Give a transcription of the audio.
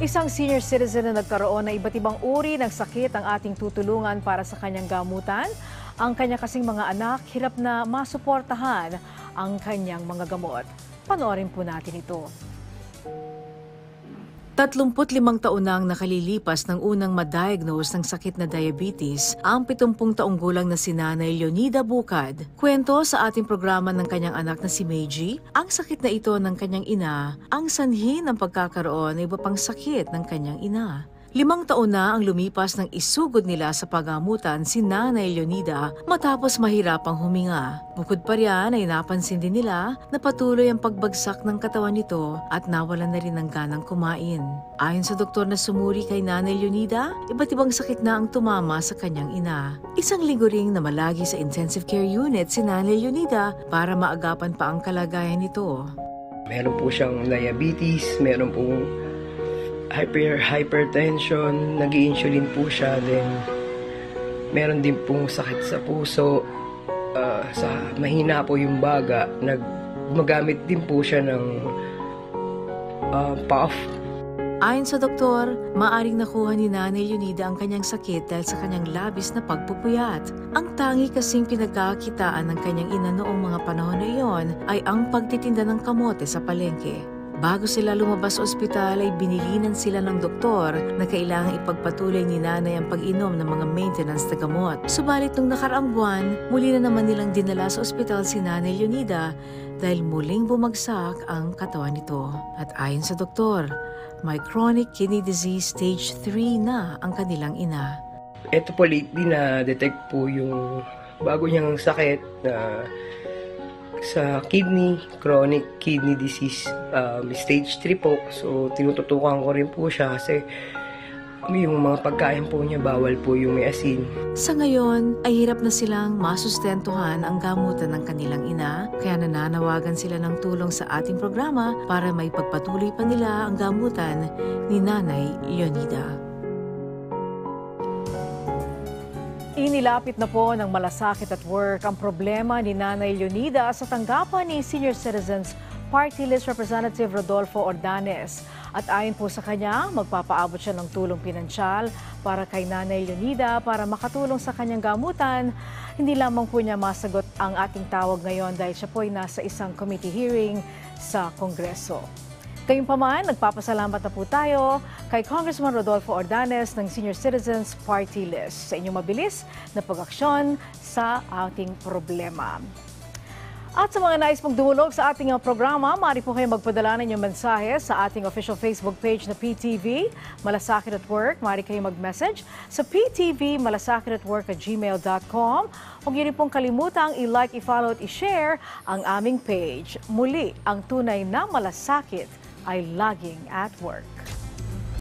Isang senior citizen na nagkaroon ng iba't ibang uri ng sakit ang ating tutulungan para sa kanyang gamutan. Ang kanya kasing mga anak hirap na masuportahan ang kanyang mga gamot. Panoorin po natin ito. 35 taon nang nakalilipas ng unang ma-diagnose ng sakit na diabetes ang 70 taong gulang na si Nanay Leonida Bukad. Kwento sa ating programa ng kanyang anak na si Meiji, ang sakit na ito ng kanyang ina ang sanhi ng pagkakaroon ng iba pang sakit ng kanyang ina. 5 taon na ang lumipas ng isugod nila sa pagamutan si Nanay Leonida matapos mahirapang huminga. Bukod pa riyan ay napansin din nila na patuloy ang pagbagsak ng katawan nito at nawalan na rin ng ganang kumain. Ayon sa doktor na sumuri kay Nanay Leonida, iba't ibang sakit na ang tumama sa kanyang ina. Isang linggo ring namalagi sa intensive care unit si Nanay Leonida para maagapan pa ang kalagayan nito. Meron po siyang diabetes, meron pong hypertension, nag-i-insulin po siya, then meron din pong sakit sa puso, sa mahina po yung baga, gumagamit din po siya ng puff. Ayon sa doktor, maaring nakuha ni Nanay Leonida ang kanyang sakit dahil sa kanyang labis na pagpupuyat. Ang tangi kasing pinagkakitaan ng kanyang ina noong mga panahon na iyon ay ang pagtitinda ng kamote sa palengke. Bago sila lumabas sa ospital ay binilinan sila ng doktor na kailangang ipagpatuloy ni Nanay ang pag-inom ng mga maintenance na gamot. Subalit nung nakaraang buwan, muli na naman nilang dinala sa ospital si Nanay Leonida dahil muling bumagsak ang katawan nito. At ayon sa doktor, may chronic kidney disease stage 3 na ang kanilang ina. Ito po lately na-detect po yung bago niyang sakit na sa kidney, chronic kidney disease, stage 3 po. So, tinututukan ko rin po siya kasi yung mga pagkain po niya, bawal po yung may asin. Sa ngayon, ay hirap na silang masustentuhan ang gamutan ng kanilang ina, kaya nananawagan sila ng tulong sa ating programa para may pagpatuloy pa nila ang gamutan ni Nanay Leonida. Inilapit na po ng Malasakit at Work ang problema ni Nanay Leonida sa tanggapan ni Senior Citizens Party List Representative Rodolfo Ordanes. At ayon po sa kanya, magpapaabot siya ng tulong pinansyal para kay Nanay Leonida para makatulong sa kanyang gamutan. Hindi lamang po niya masagot ang ating tawag ngayon dahil siya po ay nasa isang committee hearing sa Kongreso. Gayunpaman, nagpapasalamat na po tayo kay Congressman Rodolfo Ordanes ng Senior Citizens Party List sa inyong mabilis na pag-aksyon sa ating problema. At sa mga nais pong dumulog sa ating programa, maaari po kayo magpadala ng inyong mensahe sa ating official Facebook page na PTV Malasakit at Work. Maaari kayo mag-message sa ptvmalasakit@gmail.com. Huwag niyo rin pong kalimutang i-like, i-follow at i-share ang aming page. Muli, ang tunay na malasakit ay laging at work.